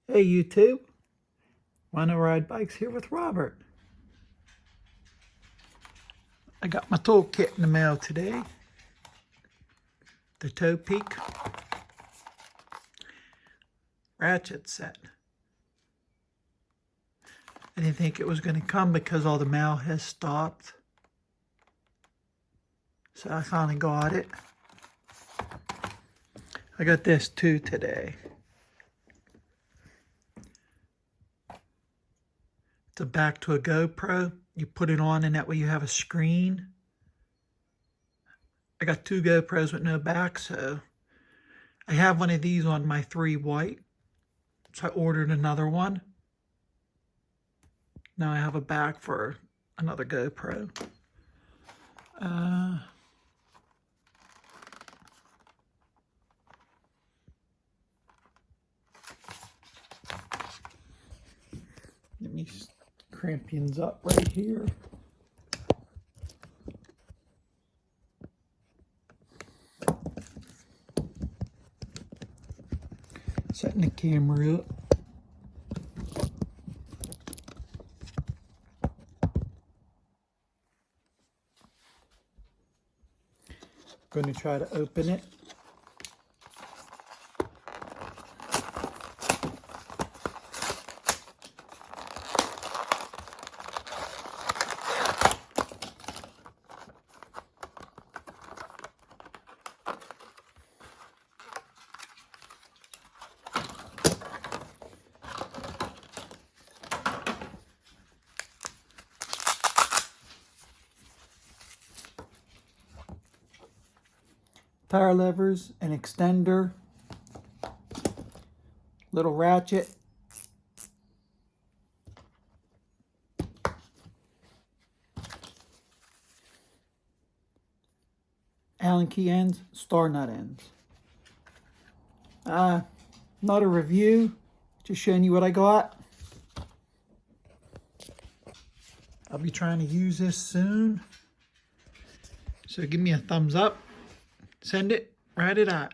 Hey YouTube, wanna ride bikes here with Robert. I got my toolkit in the mail today. The Topeak ratchet set. I didn't think it was going to come because all the mail has stopped. So I finally got it. I got this too today. It's a back to a GoPro. You put it on and that way you have a screen. I got two GoPros with no back, so I have one of these on my 3 white. So I ordered another one. Now I have a back for another GoPro. Let me cramp things up right here. Setting the camera up. Going to try to open it. Tire levers, an extender, little ratchet, Allen key ends, star nut ends. Not a review, just showing you what I got. I'll be trying to use this soon. So give me a thumbs up. Send it, write it out.